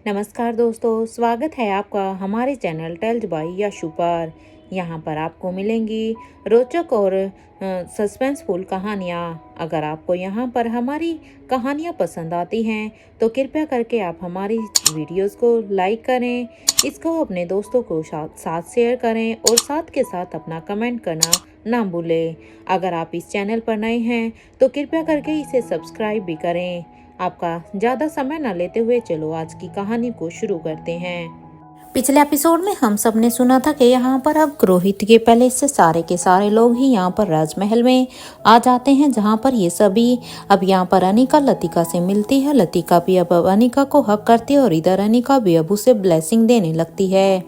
नमस्कार दोस्तों, स्वागत है आपका हमारे चैनल टेल्स बाय यशु पर। यहाँ पर आपको मिलेंगी रोचक और सस्पेंसफुल कहानियाँ। अगर आपको यहाँ पर हमारी कहानियाँ पसंद आती हैं तो कृपया करके आप हमारी वीडियोस को लाइक करें, इसको अपने दोस्तों को साथ शेयर करें और साथ के साथ अपना कमेंट करना ना भूलें। अगर आप इस चैनल पर नए हैं तो कृपया करके इसे सब्सक्राइब भी करें। आपका ज़्यादा समय न लेते हुए चलो आज की कहानी को शुरू करते हैं। पिछले एपिसोड में हम सब ने सुना था कि यहाँ पर अब रोहित के पैलेस से सारे के सारे लोग ही यहाँ पर राजमहल में आ जाते हैं, जहाँ पर ये सभी अब यहाँ पर अनिका लतिका से मिलती है। लतिका भी अब अनिका को हक करती है और इधर अनिका भी अब उसे ब्लेसिंग देने लगती है।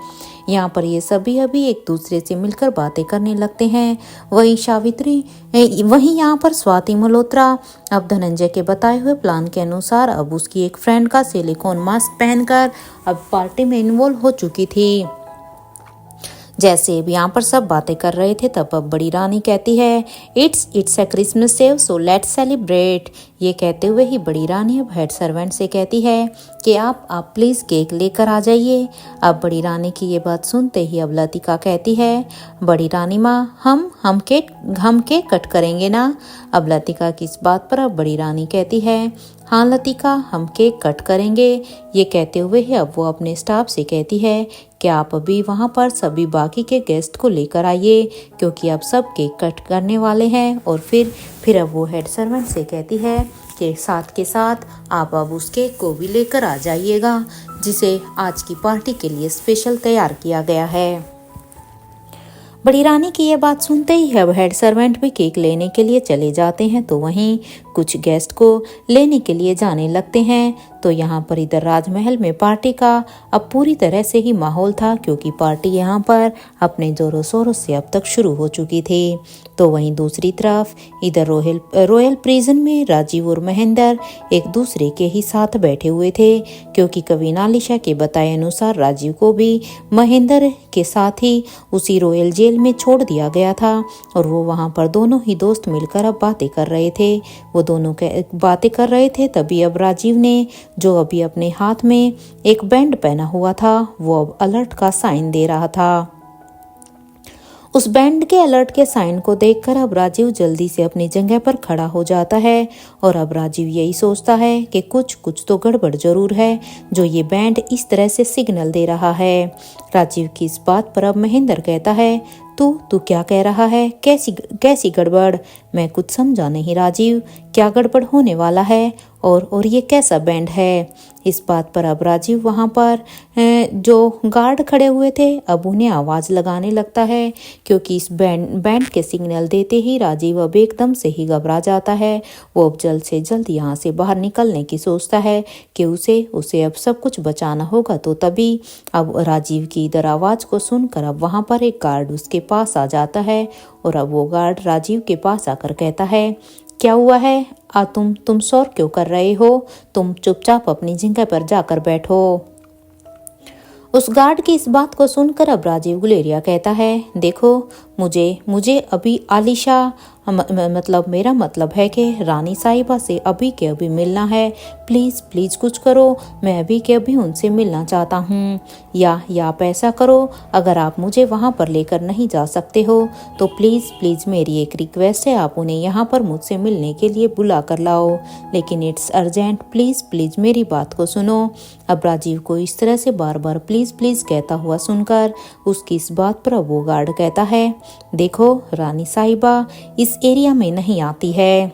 यहाँ पर ये सभी अभी एक दूसरे से मिलकर बातें करने लगते हैं। वहीं यहाँ पर स्वाति मल्होत्रा अब धनंजय के बताए हुए प्लान के अनुसार अब उसकी एक फ्रेंड का सिलिकॉन मास्क पहनकर अब पार्टी में इन्वॉल्व हो चुकी थी। जैसे अब यहाँ पर सब बातें कर रहे थे तब अब बड़ी रानी कहती है it's a Christmas save so let's celebrate. ये कहते हुए ही बड़ी रानी अब हेड सर्वेंट से कहती है कि आप प्लीज़ केक लेकर आ जाइए। अब बड़ी रानी की ये बात सुनते ही अब लतिका कहती है बड़ी रानी माँ हम केक कट करेंगे ना। अब लतिका की इस बात पर अब बड़ी रानी कहती है हाँ लतिका, हम केक कट करेंगे। ये कहते हुए ही अब वो अपने स्टाफ से कहती है कि आप अभी वहाँ पर सभी बाकी के गेस्ट को लेकर आइए, क्योंकि अब सब केक कट करने वाले हैं। और फिर अब वो हेड सर्वेंट से कहती है कि साथ के साथ आप अब उस केक को भी लेकर आ जाइएगा, जिसे आज की पार्टी के लिए स्पेशल तैयार किया गया है। बड़ी रानी की ये बात सुनते ही अब हेड सर्वेंट भी केक लेने के लिए चले जाते हैं, तो वहीं कुछ गेस्ट को लेने के लिए जाने लगते हैं। तो यहाँ पर इधर राजमहल में पार्टी का अब पूरी तरह से ही माहौल था, क्योंकि पार्टी यहाँ पर अपने जोरों शोरों से अब तक शुरू हो चुकी थी। तो वहीं दूसरी तरफ इधर रॉयल प्रिजन में राजीव और महेंद्र एक दूसरे के ही साथ बैठे हुए थे, क्योंकि कविनालिशा के बताए अनुसार राजीव को भी महेंद्र के साथ ही उसी रॉयल जेल में छोड़ दिया गया था। और वो वहाँ पर दोनों ही दोस्त मिलकर अब बातें कर रहे थे। वो दोनों बातें कर रहे थे तभी अब राजीव ने, जो अभी अपने हाथ में एक बैंड पहना हुआ था, वो अब अलर्ट का साइन दे रहा था। उस बैंड के अलर्ट के साइन को देखकर अब राजीव जल्दी से अपनी जगह पर खड़ा हो जाता है। और अब राजीव यही सोचता है कि कुछ तो गड़बड़ जरूर है, जो ये बैंड इस तरह से सिग्नल दे रहा है। राजीव की इस बात पर अब महेंद्र कहता है तू क्या कह रहा है, कैसी गड़बड़? मैं कुछ समझा नहीं राजीव, क्या गड़बड़ होने वाला है और ये कैसा बैंड है? इस बात पर अब राजीव वहाँ पर जो गार्ड खड़े हुए थे अब उन्हें आवाज़ लगाने लगता है, क्योंकि इस बैंड के सिग्नल देते ही राजीव अब एकदम से ही घबरा जाता है। वो अब जल्द से जल्द यहाँ से बाहर निकलने की सोचता है कि उसे अब सब कुछ बचाना होगा। तो तभी अब राजीव की इधर आवाज़ को सुनकर अब वहाँ पर एक गार्ड उसके पास आ जाता है। और अब वो गार्ड राजीव के पास आकर कहता है क्या हुआ है, तुम शोर क्यों कर रहे हो? तुम चुपचाप अपनी जगह पर जाकर बैठो। उस गार्ड की इस बात को सुनकर अब राजीव गुलेरिया कहता है देखो, मुझे अभी आलिशा मतलब मेरा मतलब है कि रानी साहिबा से अभी के अभी मिलना है। प्लीज़ कुछ करो, मैं अभी के अभी उनसे मिलना चाहता हूँ। या आप ऐसा करो, अगर आप मुझे वहाँ पर लेकर नहीं जा सकते हो तो प्लीज़ मेरी एक रिक्वेस्ट है, आप उन्हें यहाँ पर मुझसे मिलने के लिए बुला कर लाओ, लेकिन इट्स अर्जेंट। प्लीज़ मेरी बात को सुनो। अब राजीव को इस तरह से बार बार प्लीज़ कहता हुआ सुनकर उसकी इस बात पर अब वो गार्ड कहता है देखो, रानी साहिबा इस एरिया में नहीं आती है,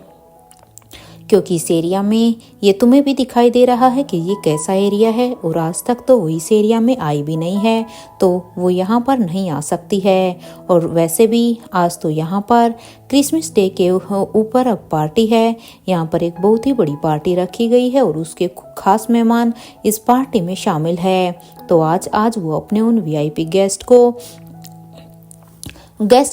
क्योंकि इस एरिया में ये तुम्हें भी दिखाई दे रहा है कि ये कैसा एरिया है, और आज तक तो वो इस एरिया में आई भी नहीं है, तो वो यहाँ पर नहीं आ सकती है। और वैसे भी आज तो यहाँ पर क्रिसमस डे के ऊपर अब पार्टी है, यहाँ पर एक बहुत ही बड़ी पार्टी रखी गई है और उसके खास मेहमान इस पार्टी में शामिल है। तो आज वो अपने उन वीआईपी गेस्ट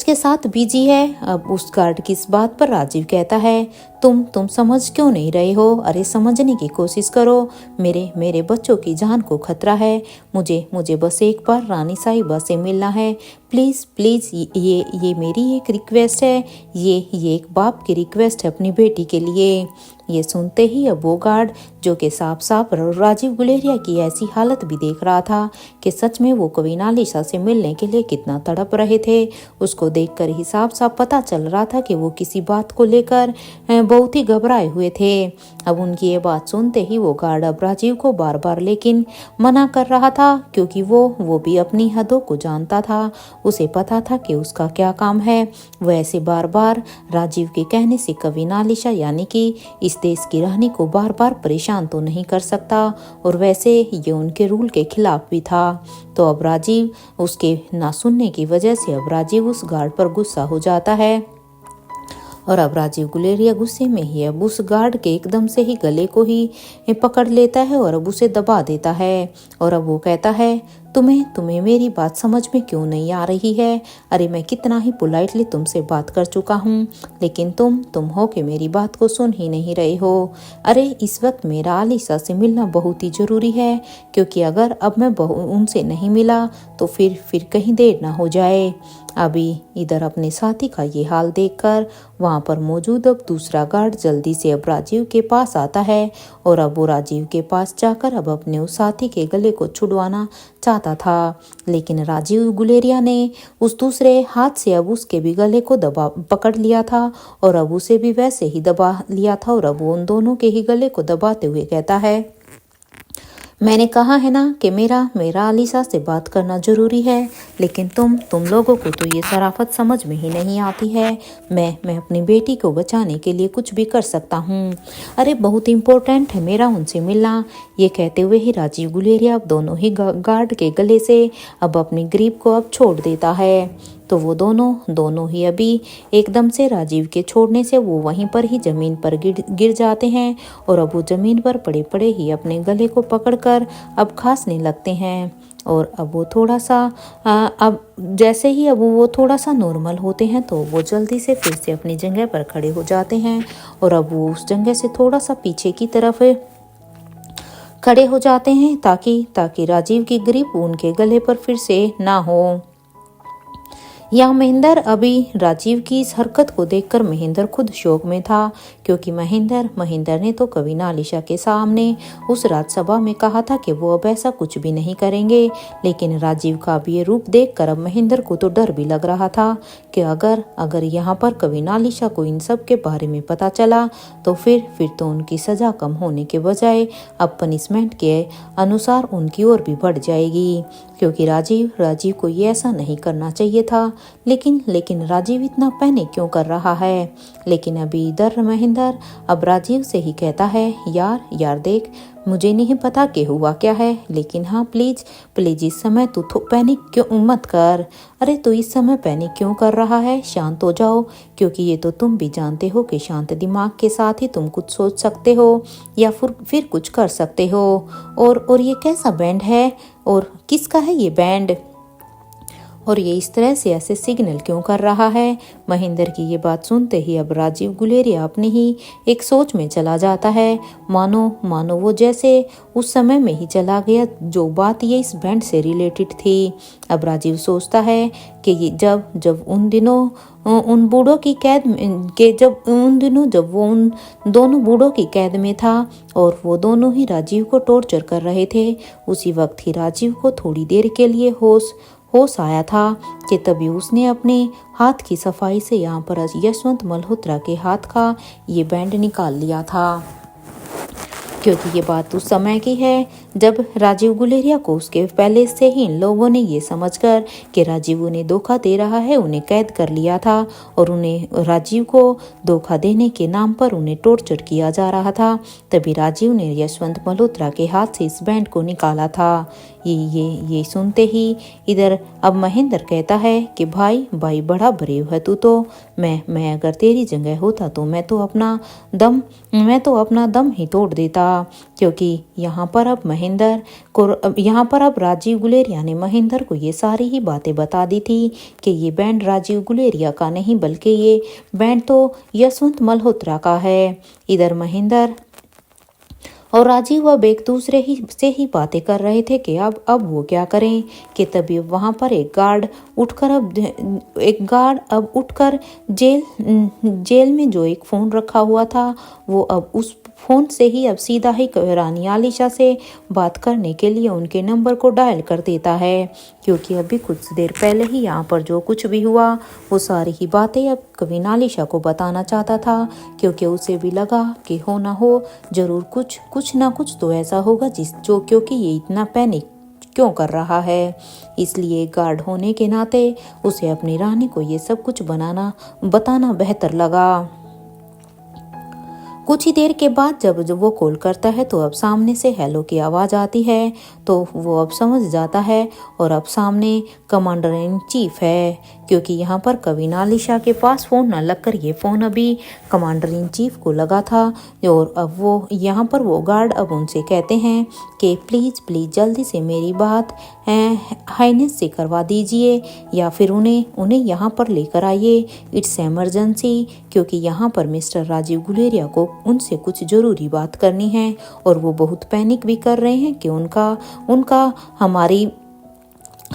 के साथ बिजी है। अब उस गार्ड की इस बात पर राजीव कहता है तुम समझ क्यों नहीं रहे हो? अरे समझने की कोशिश करो। मेरे बच्चों की जान को खतरा है। मुझे बस एक बार रानी साहिबा से मिलना है। प्लीज़ प्लीज़, ये मेरी एक रिक्वेस्ट है। ये एक बाप की रिक्वेस्ट है अपनी बेटी के लिए। ये सुनते ही अब वो गार्ड, जो कि साफ साफ राजीव गुलेरिया की ऐसी हालत भी देख रहा था कि सच में वो कविनालिशा से मिलने के लिए कितना तड़प रहे थे, उसको देखकर ही साफ साफ पता चल रहा था कि वो किसी बात को लेकर बहुत ही घबराए हुए थे। अब उनकी ये बात सुनते ही वो गार्ड अब राजीव को बार बार लेकिन मना कर रहा था, क्योंकि वो भी अपनी हदों को जानता था। उसे पता था कि उसका क्या काम है। वैसे बार बार राजीव के कहने से कविनालिशा यानी कि इस देश की रानी को बार बार परेशान तो नहीं कर सकता, और वैसे ये उनके रूल के खिलाफ भी था। तो अब राजीव, उसके ना सुनने की वजह से अब राजीव उस गार्ड पर गुस्सा हो जाता है, और अब राजीव गुलेरिया गुस्से में ही अब उस गार्ड के एकदम से ही गले को ही पकड़ लेता है और अब उसे दबा देता है। और अब वो कहता है, तुम्हें मेरी बात समझ में क्यों नहीं आ रही है? अरे मैं कितना ही पोलाइटली तुमसे बात कर चुका हूँ, लेकिन तुम हो कि मेरी बात को सुन ही नहीं रहे हो। अरे इस वक्त मेरा आलिशा से मिलना बहुत ही ज़रूरी है, क्योंकि अगर अब मैं उनसे नहीं मिला तो फिर कहीं देर ना हो जाए। अभी इधर अपने साथी का ये हाल देखकर वहाँ पर मौजूद अब दूसरा गार्ड जल्दी से अब राजीव के पास आता है, और अब वो राजीव के पास जाकर अब अपने उस साथी के गले को छुड़वाना चाहता था, लेकिन राजीव गुलेरिया ने उस दूसरे हाथ से अब उसके भी गले को पकड़ लिया था, और अब उसे भी वैसे ही दबा लिया था, और अब वो उन दोनों के ही गले को दबाते हुए कहता है, मैंने कहा है ना कि मेरा आलिशा से बात करना ज़रूरी है, लेकिन तुम लोगों को तो ये शराफत समझ में ही नहीं आती है। मैं अपनी बेटी को बचाने के लिए कुछ भी कर सकता हूँ। अरे बहुत इम्पोर्टेंट है मेरा उनसे मिलना। ये कहते हुए ही राजीव गुलेरिया अब दोनों ही गार्ड के गले से अब अपनी ग्रिप को अब छोड़ देता है। तो वो दोनों ही अभी एकदम से राजीव के छोड़ने से वो वहीं पर ही जमीन पर गिर जाते हैं, और अब वो जमीन पर पड़े पड़े ही अपने गले को पकड़कर अब खांसने लगते हैं। और अब वो थोड़ा सा अब जैसे ही अब वो थोड़ा सा नॉर्मल होते हैं तो वो जल्दी से फिर से अपनी जगह पर खड़े हो जाते हैं, और अब वो उस जगह से थोड़ा सा पीछे की तरफ खड़े हो जाते हैं ताकि राजीव की ग्रिप उनके गले पर फिर से ना हो। यहाँ महेंद्र अभी राजीव की इस हरकत को देखकर महेंद्र खुद शौक में था, क्योंकि महेंद्र ने तो कविनालिशा के सामने उस राज्यसभा में कहा था कि वो अब ऐसा कुछ भी नहीं करेंगे। लेकिन राजीव का भी ये रूप देखकर अब महेंद्र को तो डर भी लग रहा था कि अगर यहाँ पर कविनालिशा को इन सब के बारे में पता चला तो फिर तो उनकी सजा कम होने के बजाय अब पनिशमेंट के अनुसार उनकी ओर भी बढ़ जाएगी, क्योंकि राजीव को ये ऐसा नहीं करना चाहिए था। लेकिन राजीव इतना पैनिक क्यों कर रहा है? लेकिन अभी इधर महेंद्र अब राजीव से ही कहता है, यार देख, मुझे नहीं पता कि हुआ क्या है, लेकिन हाँ प्लीज इस समय तू पैनिक क्यों मत कर। अरे तू इस समय पैनिक क्यों कर रहा है? शांत हो जाओ, क्योंकि ये तो तुम भी जानते हो कि शांत दिमाग के साथ ही तुम कुछ सोच सकते हो या फिर कुछ कर सकते हो। और ये कैसा बैंड है, और किसका है ये बैंड, और ये इस तरह से ऐसे सिग्नल क्यों कर रहा है? महेंद्र की ये बात सुनते ही अब राजीव गुलेरिया अपनी ही एक सोच में चला जाता है, मानो वो जैसे उस समय में ही चला गया जो बात ये इस बैंड से रिलेटेड थी। अब राजीव सोचता है कि ये जब उन दिनों उन बूढ़ों की कैद के जब वो उन दोनों बूढ़ों की कैद में था और वो दोनों ही राजीव को टॉर्चर कर रहे थे, उसी वक्त ही राजीव को थोड़ी देर के लिए होश आया था कि तभी उसने अपने हाथ की सफाई से यहाँ पर यशवंत मल्होत्रा के हाथ का ये बैंड निकाल लिया था। क्योंकि ये बात उस समय की है जब राजीव गुलेरिया को उसके पहले से ही इन लोगों ने ये समझकर कि राजीव उन्हें धोखा दे रहा है उन्हें कैद कर लिया था, और उन्हें राजीव को धोखा देने के नाम पर उन्हें टॉर्चर किया जा रहा था। तभी राजीव ने यशवंत मल्होत्रा के हाथ से इस बैंड को निकाला था। ये सुनते ही इधर अब महेंद्र कहता है कि भाई बड़ा ब्रेव है तू तो। मैं अगर तेरी जगह होता तो मैं तो अपना दम ही तोड़ देता, क्योंकि यहाँ पर अब राजीव गुलेरिया ने महेंद्र को ये सारी ही बातें बता दी थी कि ये बैंड राजीव गुलेरिया का नहीं बल्कि ये बैंड तो यशवंत मल्होत्रा का है। इधर महेंद्र और राजीव अब एक दूसरे से ही बातें कर रहे थे कि अब वो क्या करें कि तभी वहां पर एक गार्ड उठकर जेल में जो एक फ़ोन रखा हुआ था वो अब उस फ़ोन से ही अब सीधा ही रानी आलिशा से बात करने के लिए उनके नंबर को डायल कर देता है, क्योंकि अभी कुछ देर पहले ही यहाँ पर जो कुछ भी हुआ वो सारी ही बातें अब कविन आलिशा को बताना चाहता था, क्योंकि उसे भी लगा कि हो ना हो जरूर कुछ ना कुछ तो ऐसा होगा क्योंकि ये इतना पैनिक क्यों कर रहा है। इसलिए गार्ड होने के नाते उसे अपनी रानी को ये सब कुछ बताना बेहतर लगा। कुछ ही देर के बाद जब वो कॉल करता है तो अब सामने से हेलो की आवाज़ आती है, तो वो अब समझ जाता है और अब सामने कमांडर इन चीफ है, क्योंकि यहाँ पर कविन आलिशा के पास फ़ोन न लगकर ये फ़ोन अभी कमांडर इन चीफ को लगा था। और अब वो यहाँ पर वो गार्ड अब उनसे कहते हैं कि प्लीज़ जल्दी से मेरी बात हाइनेस से करवा दीजिए, या फिर उन्हें यहाँ पर लेकर आइए, इट्स एमरजेंसी, क्योंकि यहाँ पर मिस्टर राजीव गुलेरिया को उनसे कुछ ज़रूरी बात करनी है और वो बहुत पैनिक भी कर रहे हैं कि उनका हमारी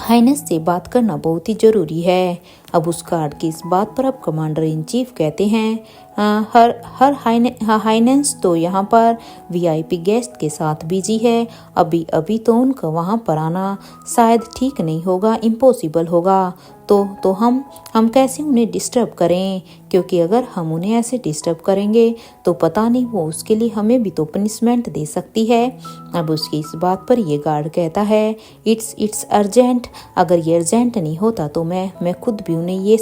हाइनेस से बात करना बहुत ही ज़रूरी है। अब उस गार्ड की इस बात पर अब कमांडर इन चीफ कहते हैं हर हाइनेस तो यहाँ पर वीआईपी गेस्ट के साथ बिजी है, अभी तो उनका वहाँ पर आना शायद ठीक नहीं होगा, इम्पॉसिबल होगा। तो हम कैसे उन्हें डिस्टर्ब करें, क्योंकि अगर हम उन्हें ऐसे डिस्टर्ब करेंगे तो पता नहीं वो उसके लिए हमें भी तो पनिशमेंट दे सकती है। अब उसकी इस बात पर ये गार्ड कहता है इट्स अर्जेंट, अगर ये अर्जेंट नहीं होता तो मैं खुद भी उन्हें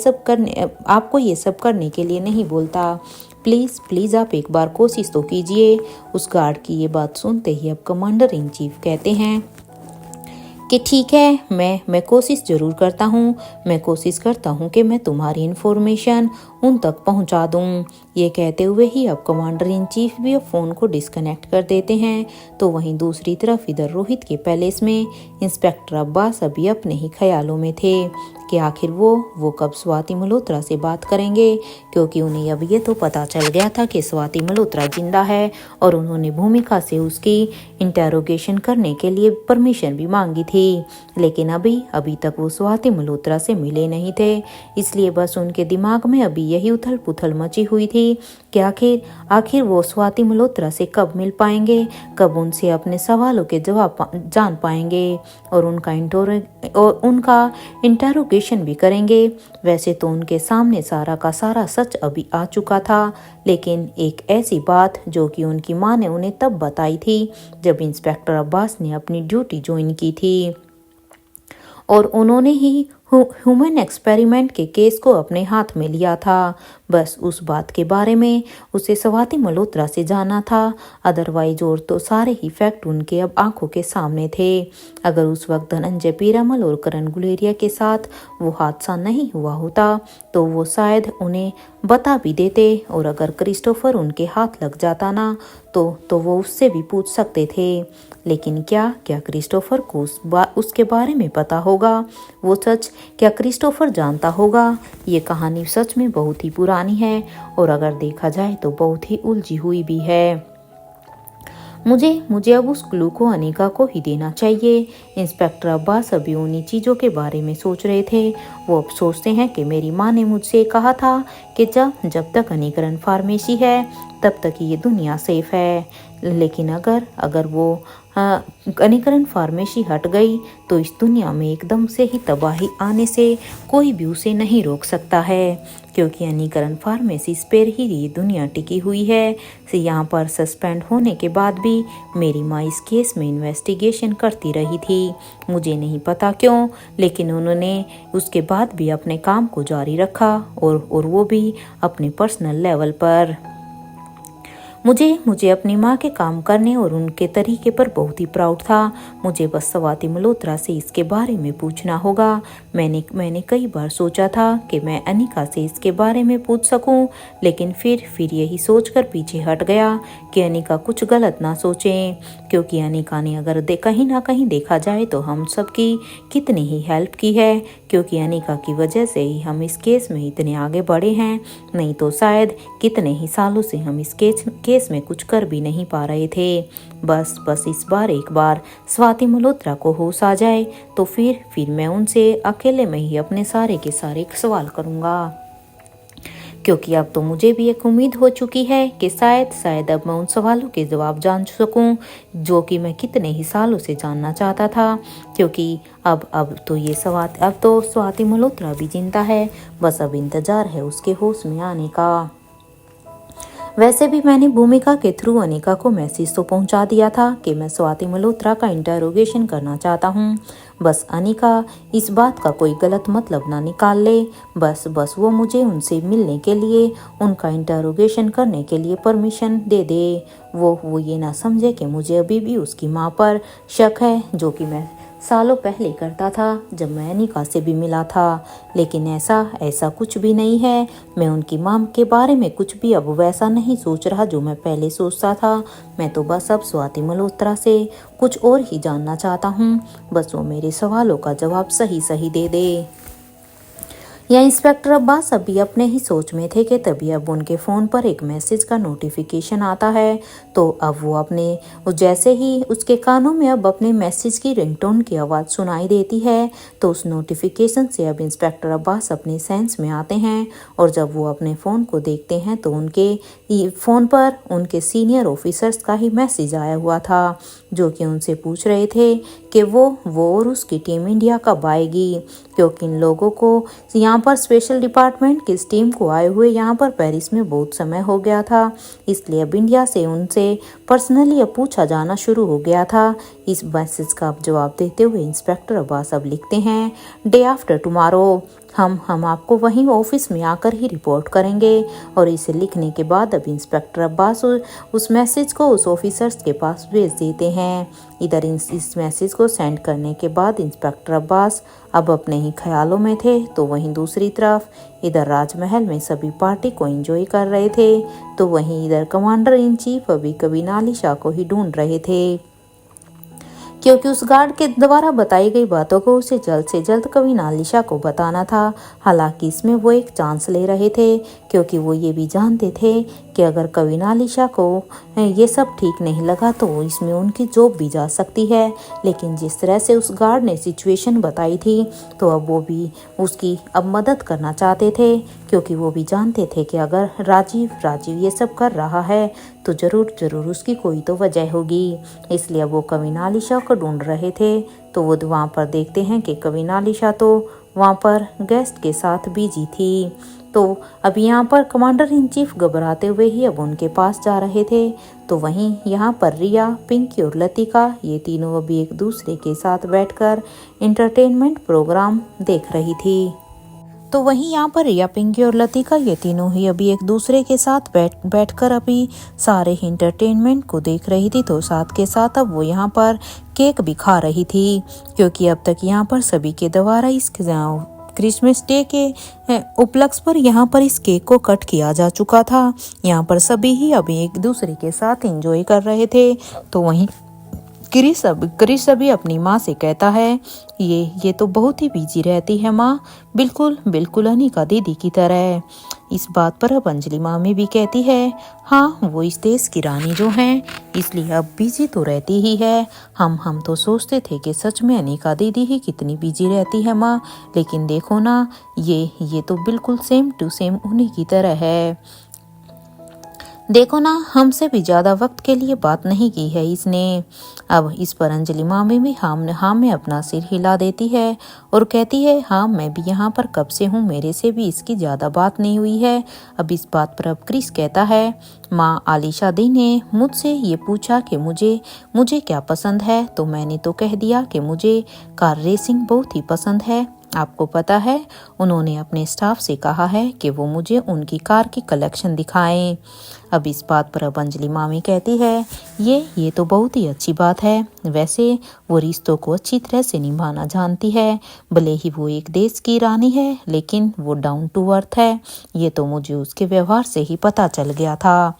आपको ये सब करने के लिए नहीं बोलता। प्लीज़ आप एक बार कोशिश तो कीजिए। उस गार्ड की ये बात सुनते ही अब कमांडर इन चीफ कहते हैं कि ठीक है, मैं कोशिश ज़रूर करता हूँ। मैं कोशिश करता हूँ कि मैं तुम्हारी इन्फॉर्मेशन उन तक पहुँचा दूँ। ये कहते हुए ही अब कमांडर इन चीफ भी अब फ़ोन को डिस्कनेक्ट कर देते हैं। तो वहीं दूसरी तरफ इधर रोहित के पैलेस में इंस्पेक्टर अब्बास अभी अपने ही ख्यालों में थे कि आखिर वो कब स्वाति मल्होत्रा से बात करेंगे, क्योंकि उन्हें अब ये तो पता चल गया था कि स्वाति मल्होत्रा जिंदा है और उन्होंने भूमिका से उसकी इंटेरोगेशन करने के लिए परमिशन भी मांगी थी, लेकिन अभी तक वो स्वाति मल्होत्रा से मिले नहीं थे। इसलिए बस उनके दिमाग में अभी यही उथल पुथल मची हुई थी कि आखिर वो स्वाति मल्होत्रा से कब मिल पाएंगे, कब उनसे अपने सवालों के जवाब जान पाएंगे और उनका इंटेरोगेशन भी करेंगे। वैसे तो उनके सामने सारा का सारा सच अभी आ चुका था, लेकिन एक ऐसी बात जो कि उनकी माँ ने उन्हें तब बताई थी जब इंस्पेक्टर अब्बास ने अपनी ड्यूटी ज्वाइन की थी और उन्होंने ही ह्यूमन एक्सपेरिमेंट के केस को अपने हाथ में लिया था। बस उस बात के बारे में उसे स्वाति मल्होत्रा से जाना था, अदरवाइज और तो सारे ही फैक्ट उनके अब आंखों के सामने थे। अगर उस वक्त धनंजय पीरामल और करण गुलेरिया के साथ वो हादसा नहीं हुआ होता तो वो शायद उन्हें बता भी देते, और अगर क्रिस्टोफर उनके हाथ लग जाता ना तो वो उससे भी पूछ सकते थे। लेकिन क्या क्रिस्टोफर को उसके बारे में पता होगा? वो सच क्या क्रिस्टोफर जानता होगा? ये कहानी सच में बहुत ही पुरानी है और अगर देखा जाए तो बहुत ही उलझी हुई भी है। मुझे अब उस क्लू को अनिका को ही देना चाहिए। इंस्पेक्टर अब्बास अभी उन्हीं चीज़ों के बारे में सोच रहे थे। वो अब सोचते हैं कि मेरी माँ ने मुझसे कहा था कि जब तक अनिकरण फार्मेसी है तब तक ये दुनिया सेफ है, लेकिन अगर वो अनिकरण फार्मेसी हट गई तो इस दुनिया में एकदम से ही तबाही आने से कोई भी उसे नहीं रोक सकता है, क्योंकि अनिकरण फार्मेसी पर ही ये दुनिया टिकी हुई है। यहाँ पर सस्पेंड होने के बाद भी मेरी माँ इस केस में इन्वेस्टिगेशन करती रही थी। मुझे नहीं पता क्यों, लेकिन उन्होंने उसके बाद भी अपने काम को जारी रखा और वो भी अपने पर्सनल लेवल पर। मुझे मुझे अपनी माँ के काम करने और उनके तरीके पर बहुत ही प्राउड था। मुझे बस स्वाति मल्होत्रा से इसके बारे में पूछना होगा। मैंने कई बार सोचा था कि मैं अनिका से इसके बारे में पूछ सकूं, लेकिन फिर यही सोचकर पीछे हट गया कि अनिका कुछ गलत ना सोचें, क्योंकि अनिका ने अगर कहीं ना कहीं देखा जाए तो हम सबकी कितनी ही हेल्प की है, क्योंकि अनिका की वजह से ही हम इस केस में इतने आगे बढ़े हैं। नहीं तो शायद कितने ही सालों से हम इस केस में कुछ कर भी नहीं पा रहे थे। बस इस बार एक बार स्वाति मल्होत्रा को होश आ जाए तो फिर मैं उनसे अकेले में ही अपने सारे के सारे सवाल करूंगा, क्योंकि अब तो मुझे भी एक उम्मीद हो चुकी है कि शायद अब मैं उन सवालों के जवाब जान सकूं जो कि मैं कितने ही सालों से जानना चाहता था। क्योंकि अब तो स्वाति मल्होत्रा भी जिंदा है, बस अब इंतजार है उसके होश में आने का। वैसे भी मैंने भूमिका के थ्रू अनिका को मैसेज तो पहुंचा दिया था कि मैं स्वाति मल्होत्रा का इंटरोगेशन करना चाहता हूं। बस अनिका इस बात का कोई गलत मतलब ना निकाल ले। बस वो मुझे उनसे मिलने के लिए, उनका इंटरोगेशन करने के लिए परमिशन दे दे। वो ये ना समझे कि मुझे अभी भी उसकी माँ पर शक है, जो कि मैं सालों पहले करता था जब मैं अनिका से भी मिला था। लेकिन ऐसा कुछ भी नहीं है। मैं उनकी माँ के बारे में कुछ भी अब वैसा नहीं सोच रहा जो मैं पहले सोचता था। मैं तो बस अब स्वाति मल्होत्रा से कुछ और ही जानना चाहता हूँ। बस वो मेरे सवालों का जवाब सही दे दे। या इंस्पेक्टर अब्बास अभी अपने ही सोच में थे कि तभी अब उनके फ़ोन पर एक मैसेज का नोटिफिकेशन आता है। तो अब वो जैसे ही उसके कानों में अब अपने मैसेज की रिंगटोन की आवाज़ सुनाई देती है, तो उस नोटिफिकेशन से अब इंस्पेक्टर अब्बास अपने सेंस में आते हैं। और जब वो अपने फ़ोन को देखते हैं तो उनके फ़ोन पर उनके सीनियर ऑफिसर्स का ही मैसेज आया हुआ था, जो कि उनसे पूछ रहे थे कि वो और उसकी टीम इंडिया कब आएगी, क्योंकि इन लोगों को यहाँ पर स्पेशल डिपार्टमेंट की इस टीम को आए हुए यहाँ पर पेरिस में बहुत समय हो गया था। इसलिए अब इंडिया से उनसे पर्सनली अब पूछा जाना शुरू हो गया था। इस मैसेज का अब जवाब देते हुए इंस्पेक्टर अब्बास अब लिखते हैं, डे आफ्टर टुमारो हम आपको वहीं ऑफिस में आकर ही रिपोर्ट करेंगे। और इसे लिखने के बाद अब इंस्पेक्टर अब्बास उस मैसेज को उस ऑफिसर्स के पास भेज देते हैं। इधर इस मैसेज को सेंड करने के बाद इंस्पेक्टर अब्बास अब अपने ही ख्यालों में थे, तो वहीं दूसरी तरफ इधर राजमहल में सभी पार्टी को एंजॉय कर रहे थे, तो वहीं इधर कमांडर इन चीफ अभी कभी नालिशा को ही ढूंढ रहे थे, क्योंकि उस गार्ड के द्वारा बताई गई बातों को उसे जल्द से जल्द कभी नालिशा को बताना था। हालांकि इसमें वो एक चांस ले रहे थे, क्योंकि वो ये भी जानते थे कि अगर कभी नालिशा को ये सब ठीक नहीं लगा तो इसमें उनकी जॉब भी जा सकती है। लेकिन जिस तरह से उस गार्ड ने सिचुएशन बताई थी, तो अब वो भी उसकी अब मदद करना चाहते थे, क्योंकि वो भी जानते थे कि अगर राजीव ये सब कर रहा है तो जरूर उसकी कोई तो वजह होगी। इसलिए वो कभी नालिशा को ढूंढ रहे थे। तो वो वहाँ पर देखते हैं कि कभी नालिशा तो वहाँ पर गेस्ट के साथ बिजी थी। तो अब यहाँ पर कमांडर इन चीफ घबराते हुए ही अब उनके पास जा रहे थे। तो वहीं यहाँ पर रिया, पिंकी और लतिका ये तीनों अभी एक दूसरे के साथ बैठकर एंटरटेनमेंट प्रोग्राम देख रही थी। तो वहीं यहाँ पर रिया, पिंकी और लतिका ये तीनों ही अभी एक दूसरे के साथ बैठकर अभी सारे इंटरटेनमेंट को देख रही थी। तो साथ के साथ अब वो यहाँ पर केक भी खा रही थी, क्योंकि अब तक यहाँ पर सभी के द्वारा इस क्रिसमस डे के उपलक्ष्य पर यहाँ पर इस केक को कट किया जा चुका था। यहाँ पर सभी ही अभी एक दूसरे के साथ एंजॉय कर रहे थे। तो वहीं क्रिस अभी अपनी माँ से कहता है, ये तो बहुत ही बिजी रहती है माँ, बिल्कुल अनिका दीदी की तरह। इस बात पर अब अंजलि मामी भी कहती है, हाँ वो इस देश की रानी जो हैं, इसलिए अब बिजी तो रहती ही है। हम तो सोचते थे कि सच में अनिका दीदी ही कितनी बिजी रहती है माँ, लेकिन देखो ना ये तो बिल्कुल सेम टू सेम उन्हीं की तरह है। देखो ना, हमसे भी ज्यादा वक्त के लिए बात नहीं की है इसने। अब इस पर अंजलि मामी भी हाँ में अपना सिर हिला देती है और कहती है, हाँ मैं भी यहाँ पर कब से हूँ, मेरे से भी इसकी ज्यादा बात नहीं हुई है। अब इस बात पर अब क्रिस कहता है, माँ आलिशा दी ने मुझसे ये पूछा कि मुझे क्या पसंद है, तो मैंने तो कह दिया कि मुझे कार रेसिंग बहुत ही पसंद है। आपको पता है, उन्होंने अपने स्टाफ से कहा है कि वो मुझे उनकी कार की कलेक्शन दिखाएं। अब इस बात पर अब अंजलि मामी कहती है, ये तो बहुत ही अच्छी बात है। वैसे वो रिश्तों को अच्छी तरह से निभाना जानती है। भले ही वो एक देश की रानी है, लेकिन वो डाउन टू अर्थ है। ये तो मुझे उसके व्यवहार से ही पता चल गया था।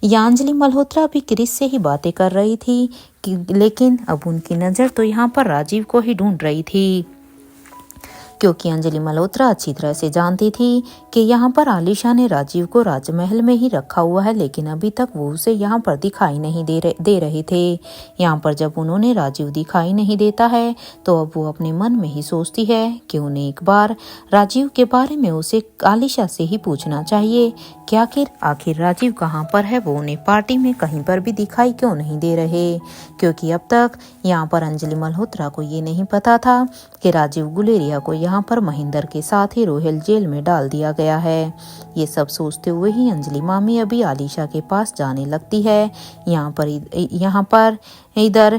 या अंजलि मल्होत्रा भी क्रिस से ही बातें कर रही थी लेकिन अब उनकी नज़र तो यहाँ पर राजीव को ही ढूंढ रही थी, क्योंकि अंजलि मल्होत्रा अच्छी तरह से जानती थी कि यहाँ पर आलिशा ने राजीव को राजमहल में ही रखा हुआ है, लेकिन अभी तक वो उसे यहाँ पर दिखाई नहीं दे रहे थे। यहाँ पर जब उन्होंने राजीव दिखाई नहीं देता है तो अब वो अपने मन में ही सोचती है कि उन्हें एक बार राजीव के बारे में उसे आलिशा से ही पूछना चाहिए कि आखिर राजीव कहाँ पर है। वो उन्हें पार्टी में कहीं पर भी दिखाई क्यों नहीं दे रहे, क्योंकि अब तक यहाँ पर अंजलि मल्होत्रा को ये नहीं पता था कि राजीव गुलेरिया को यहाँ पर महेंद्र के साथ ही रोहिल जेल में डाल दिया गया है। ये सब सोचते हुए ही अंजलि मामी अभी आलिशा के पास जाने लगती है। यहाँ पर इधर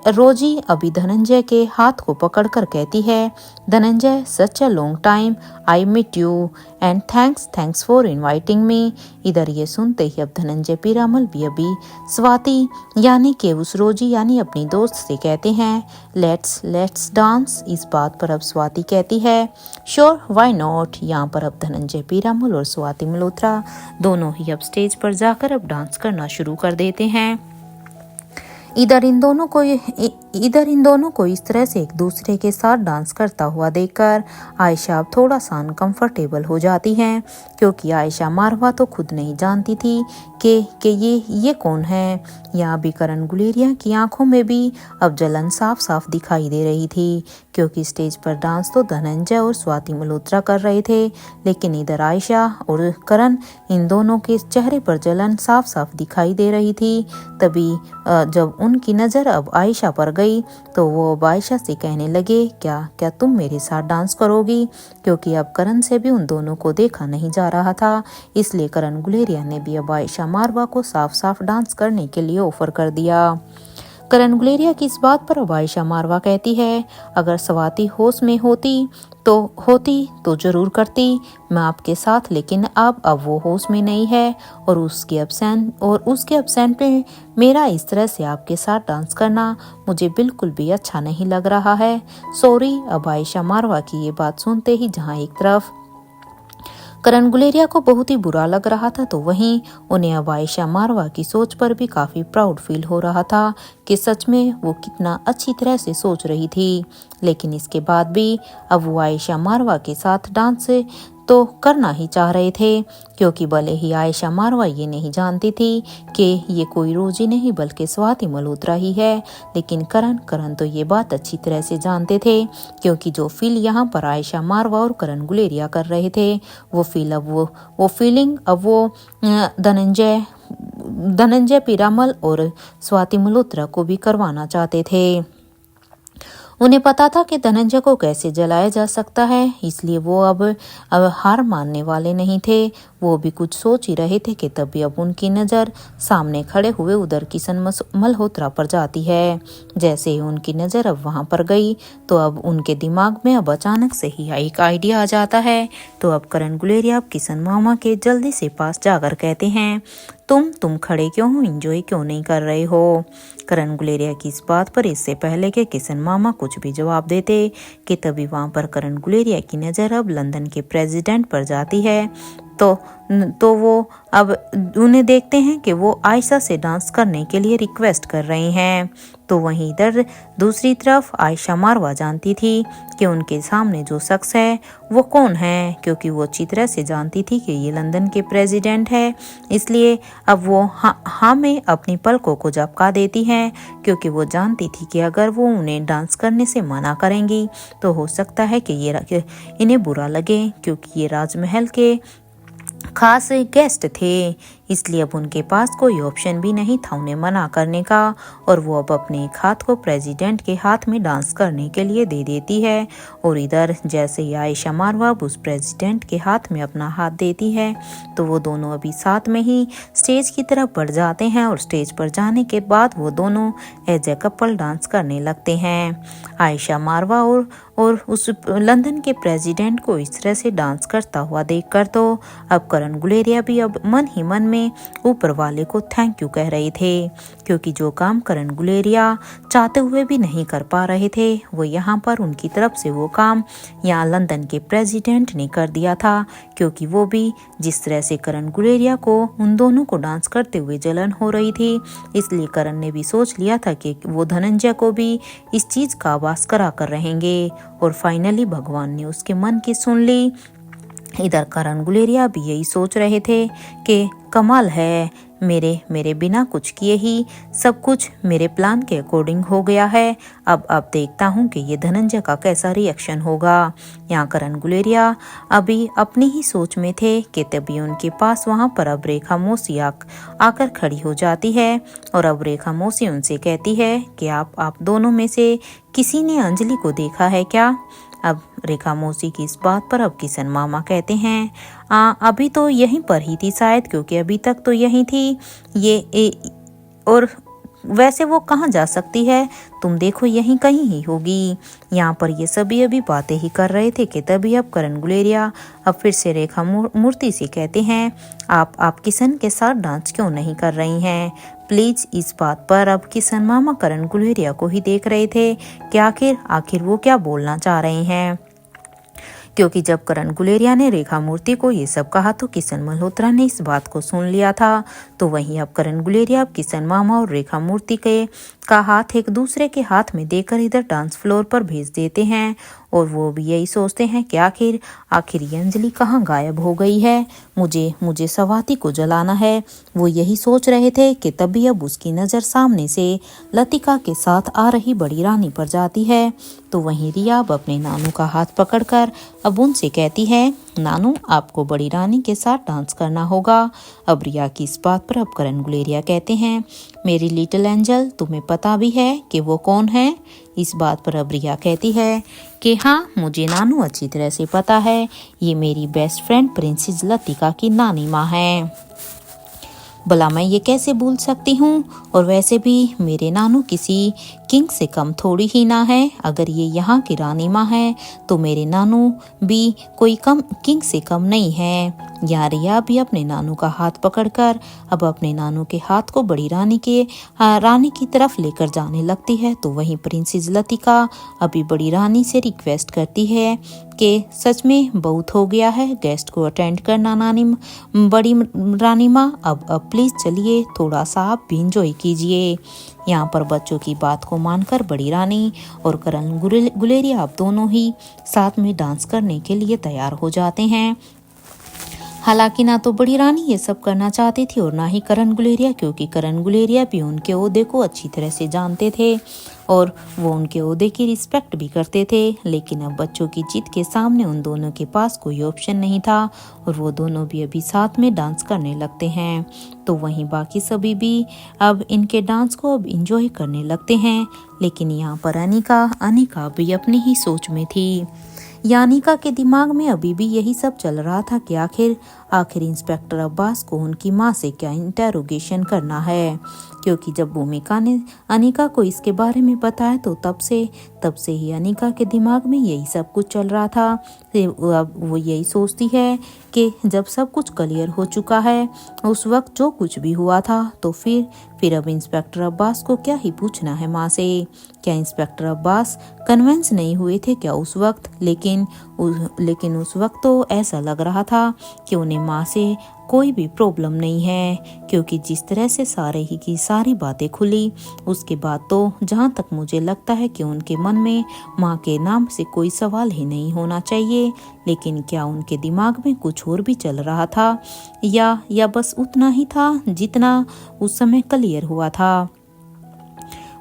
रोजी अभी धनंजय के हाथ को पकड़कर कहती है, Dhananjay, such a long time I meet you and thanks for inviting me. इधर ये सुनते ही अब धनंजय पीरामल भी अभी स्वाति यानी कि उस रोजी यानी अपनी दोस्त से कहते हैं, लेट्स डांस। इस बात पर अब स्वाति कहती है, श्योर व्हाई नॉट। यहाँ पर अब धनंजय पीरामल और स्वाति मल्होत्रा दोनों ही अब स्टेज पर जाकर अब डांस करना शुरू कर देते हैं। इधर इन दोनों को इस तरह से एक दूसरे के साथ डांस करता हुआ देखकर आयशा अब थोड़ा सा अनकंफर्टेबल हो जाती हैं, क्योंकि आयशा मारवा तो खुद नहीं जानती थी कि ये कौन है। यहाँ भी करण गुलेरिया की आंखों में भी अब जलन साफ साफ दिखाई दे रही थी, क्योंकि स्टेज पर डांस तो धनंजय और स्वाति मल्होत्रा कर रहे थे, लेकिन इधर आयशा और करण इन दोनों के चेहरे पर जलन साफ साफ दिखाई दे रही थी। तभी जब उनकी नज़र अब आयशा पर गई तो वो अब आयशा से कहने लगे, क्या तुम मेरे साथ डांस करोगी, क्योंकि अब करण से भी उन दोनों को देखा नहीं जा रहा था। इसलिए करण गुलेरिया ने भी अब आयशा मारवा को साफ साफ डांस करने के लिए ऑफर कर दिया। करण गुलेरिया की इस बात पर अब आयशा मारवा कहती है, अगर स्वाति होश में होती तो जरूर करती मैं आपके साथ, लेकिन अब वो होश में नहीं है और उसके एब्सेंट में मेरा इस तरह से आपके साथ डांस करना मुझे बिल्कुल भी अच्छा नहीं लग रहा है। सॉरी। अब आयशा मारवा की ये बात सुनते ही जहां एक तरफ करण गुलेरिया को बहुत ही बुरा लग रहा था, तो वहीं उन्हें अब आयशा मारवा की सोच पर भी काफी प्राउड फील हो रहा था कि सच में वो कितना अच्छी तरह से सोच रही थी। लेकिन इसके बाद भी अब वो आयशा मारवा के साथ डांस तो करना ही चाह रहे थे, क्योंकि भले ही आयशा मारवा ये नहीं जानती थी कि ये कोई रोजी नहीं बल्कि स्वाति मल्होत्रा ही है, लेकिन करण तो ये बात अच्छी तरह से जानते थे, क्योंकि जो फील यहाँ पर आयशा मारवा और करण गुलेरिया कर रहे थे वो फीलिंग अब वो धनंजय पीरामल और स्वाति मल्होत्रा को भी करवाना चाहते थे। उन्हें पता था कि धनंजय को कैसे जलाया जा सकता है, इसलिए वो अब हार मानने वाले नहीं थे। वो भी कुछ सोच ही रहे थे कि तभी अब उनकी नज़र सामने खड़े हुए उधर किशन मल्होत्रा पर जाती है। जैसे ही उनकी नज़र अब वहां पर गई तो अब उनके दिमाग में अब अचानक से ही एक आइडिया आ जाता है। तो अब करण गुलेरिया अब किशन मामा के जल्दी से पास जाकर कहते हैं, तुम खड़े क्यों हो, एंजॉय क्यों नहीं कर रहे हो। करण गुलेरिया की इस बात पर इससे पहले कि किशन मामा कुछ भी जवाब देते कि तभी वहां पर करण गुलेरिया की नज़र अब लंदन के प्रेसिडेंट पर जाती है। तो वो अब उन्हें देखते हैं कि वो आयशा से डांस करने के लिए रिक्वेस्ट कर रहे हैं। तो वहीं इधर दूसरी तरफ आयशा मारवा जानती थी कि उनके सामने जो शख्स है वो कौन है, क्योंकि वो अच्छी तरह से जानती थी कि ये लंदन के प्रेसिडेंट है। इसलिए अब वो हाँ में अपनी पलकों को झपका देती है, क्योंकि वो जानती थी कि अगर वो उन्हें डांस करने से मना करेंगी तो हो सकता है कि इन्हें बुरा लगे, क्योंकि ये राजमहल के खास गेस्ट थे। इसलिए अब उनके पास कोई ऑप्शन भी नहीं था उन्हें मना करने का, और वो अब अपने एक हाथ को प्रेसिडेंट के हाथ में डांस करने के लिए दे देती है। और इधर जैसे ही आयशा मारवा उस प्रेसिडेंट के हाथ में अपना हाथ देती है तो वो दोनों अभी साथ में ही स्टेज की तरफ बढ़ जाते हैं, और स्टेज पर जाने के बाद वो दोनों एज ए कपल डांस करने लगते हैं। आयशा मारवा और उस लंदन के प्रेसिडेंट को इस तरह से डांस करता हुआ देखकर तो अब करण गुलेरिया भी अब मन ही मन में ऊपर वाले को थैंक यू कह रहे थे, क्योंकि जो काम करण गुलेरिया चाहते हुए भी नहीं कर पा रहे थे वो यहाँ पर उनकी तरफ से वो काम यहाँ लंदन के प्रेसिडेंट ने कर दिया था। क्योंकि वो भी जिस तरह से करण गुलेरिया को उन दोनों को डांस करते हुए जलन हो रही थी, इसलिए करण ने भी सोच लिया था कि वो धनंजय को भी इस चीज का आभास करा कर रहेंगे। और फाइनली भगवान ने उसके मन की सुन ली। इधर करण गुलेरिया भी यही सोच रहे थे कि कमाल है, मेरे बिना कुछ किए ही सब कुछ मेरे प्लान के अकॉर्डिंग हो गया है। अब देखता हूँ कि ये धनंजय का कैसा रिएक्शन होगा। यहाँ करण गुलेरिया अभी अपनी ही सोच में थे कि तभी उनके पास वहाँ पर अब रेखा मौसी आकर खड़ी हो जाती है, और अब रेखा मौसी उनसे कहती है कि आप दोनों में से किसी ने अंजलि को देखा है क्या। अब रेखा मौसी की इस बात पर अब किशन मामा कहते हैं अभी तो यहीं पर ही थी शायद, क्योंकि अभी तक तो यहीं थी और वैसे वो कहाँ जा सकती है, तुम देखो यहीं कहीं ही होगी। यहाँ पर ये सभी अभी बातें ही कर रहे थे कि तभी अब करण गुलेरिया अब फिर से रेखा मूर्ति से कहते हैं आप किशन के साथ डांस क्यों नहीं कर रही हैं प्लीज। इस बात पर अब किशन मामा करण गुलेरिया को ही देख रहे थे कि आखिर वो क्या बोलना चाह रहे हैं, क्योंकि जब करण गुलेरिया ने रेखा मूर्ति को ये सब कहा तो किशन मल्होत्रा ने इस बात को सुन लिया था। तो वहीं अब करण गुलेरिया अब किशन मामा और रेखा मूर्ति का हाथ एक दूसरे के हाथ में देकर इधर डांस फ्लोर पर भेज देते हैं, और वो भी यही सोचते हैं कि आखिर ये अंजलि कहाँ गायब हो गई है, मुझे स्वाति को जलाना है। वो यही सोच रहे थे कि तभी अब उसकी नज़र सामने से लतिका के साथ आ रही बड़ी रानी पर जाती है। तो वहीं रिया अब अपने नानू का हाथ पकड़कर अब उनसे कहती है नानू आपको बड़ी रानी के साथ डांस करना होगा। अब रिया की इस बात पर अब करण गुलेरिया कहते हैं मेरी लिटिल एंजल तुम्हें पता भी है कि वो कौन है। इस बात पर अब रिया कहती है कि हाँ मुझे नानू अच्छी तरह से पता है, ये मेरी बेस्ट फ्रेंड प्रिंसेस लतिका की नानी माँ है। भला मैं ये कैसे भूल सकती हूँ, और वैसे भी मेरे नानू किसी किंग से कम थोड़ी ही ना है। अगर ये यहाँ की रानी माँ है तो मेरे नानू भी कोई कम किंग से कम नहीं है। यहाँ रिया भी अपने नानू का हाथ पकड़कर अब अपने नानू के हाथ को बड़ी रानी की तरफ लेकर जाने लगती है। तो वहीं प्रिंसेस लतिका अभी बड़ी रानी से रिक्वेस्ट करती है कि सच में बहुत हो गया है, गेस्ट को अटेंड करना बड़ी रानी माँ, अब प्लीज चलिए थोड़ा सा आप भी इंजॉय कीजिए। यहाँ पर बच्चों की बात को मानकर बड़ी रानी और करण गुलेरिया अब दोनों ही साथ में डांस करने के लिए तैयार हो जाते हैं। हालांकि ना तो बड़ी रानी ये सब करना चाहती थी और ना ही करण गुलेरिया, क्योंकि करण गुलेरिया भी उनके ओहदे को अच्छी तरह से जानते थे और वो उनके ओहदे की रिस्पेक्ट भी करते थे। लेकिन अब बच्चों की जिद के सामने उन दोनों के पास कोई ऑप्शन नहीं था और वो दोनों भी अभी साथ में डांस करने लगते हैं। तो वहीं बाकी सभी भी अब इनके डांस को अब इंजॉय करने लगते हैं। लेकिन यहाँ पर अनिका भी अपनी ही सोच में थी। यानिका के दिमाग में अभी भी यही सब चल रहा था कि आखिर इंस्पेक्टर अब्बास को उनकी माँ से क्या इंटेरोगेशन करना है, क्योंकि जब भूमिका ने अनिका को इसके बारे में बताया तो तब से ही अनिका के दिमाग में यही सब कुछ चल रहा था। अब वो यही सोचती है कि जब सब कुछ क्लियर हो चुका है, उस वक्त जो कुछ भी हुआ था, तो फिर अब इंस्पेक्टर अब्बास को क्या ही पूछना है माँ से। क्या इंस्पेक्टर अब्बास कन्विंस नहीं हुए थे क्या उस वक्त? लेकिन उस वक्त तो ऐसा लग रहा था कि उन्हें माँ से कोई भी प्रॉब्लम नहीं है, क्योंकि जिस तरह से सारे ही की सारी बातें खुली उसके बाद तो जहाँ तक मुझे लगता है कि उनके मन में माँ के नाम से कोई सवाल ही नहीं होना चाहिए। लेकिन क्या उनके दिमाग में कुछ और भी चल रहा था या बस उतना ही था जितना उस समय क्लियर हुआ था?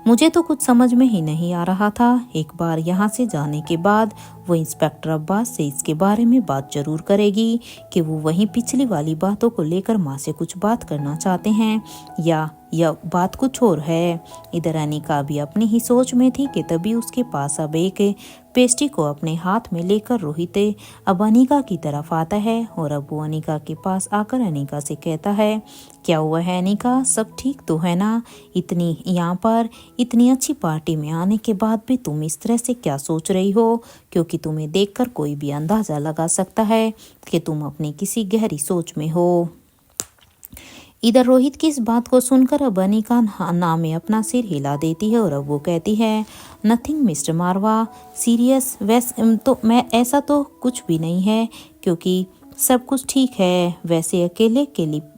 मुझे तो कुछ समझ में ही नहीं आ रहा था। एक बार यहाँ से जाने के बाद वो इंस्पेक्टर अब्बास से इसके बारे में बात जरूर करेगी कि वो वहीं पिछली वाली बातों को लेकर माँ से कुछ बात करना चाहते हैं या बात कुछ और है। इधर अनिका भी अपनी ही सोच में थी कि तभी उसके पास अब एक पेस्ट्री को अपने हाथ में लेकर रोहित अब अनिका की तरफ आता है और अब वो अनिका के पास आकर अनिका से कहता है, क्या हुआ है अनिका, सब ठीक तो है ना? यहाँ पर इतनी अच्छी पार्टी में आने के बाद भी तुम इस तरह से क्या सोच रही हो? क्योंकि तुम्हें देखकर कोई भी अंदाजा लगा सकता है कि तुम अपनी किसी गहरी सोच में हो। इधर रोहित की इस बात को सुनकर अब अनिका नामे अपना सिर हिला देती है और अब वो कहती है, नथिंग मिस्टर मारवा, सीरियस वैसे तो मैं ऐसा तो कुछ भी नहीं है, क्योंकि सब कुछ ठीक है। वैसे अकेले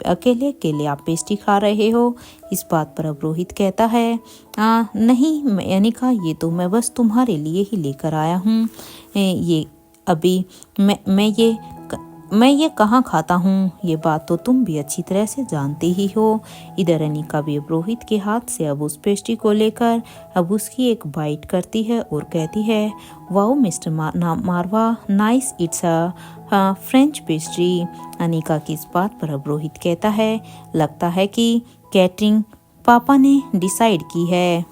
अकेले आप पेस्ट्री खा रहे हो? इस बात पर अब रोहित कहता है, नहीं अनिका, ये तो मैं बस तुम्हारे लिए ही लेकर आया हूँ। ये अभी मैं ये कहाँ खाता हूँ, ये बात तो तुम भी अच्छी तरह से जानते ही हो। इधर अनिका भी अब रोहित के हाथ से अब उस पेस्ट्री को लेकर अब उसकी एक बाइट करती है और कहती है, wow mister Marwa, nice, it's a French pastry. Anika की इस बात पर अब रोहित कहता है, लगता है कि कैटरिंग पापा ने डिसाइड की है।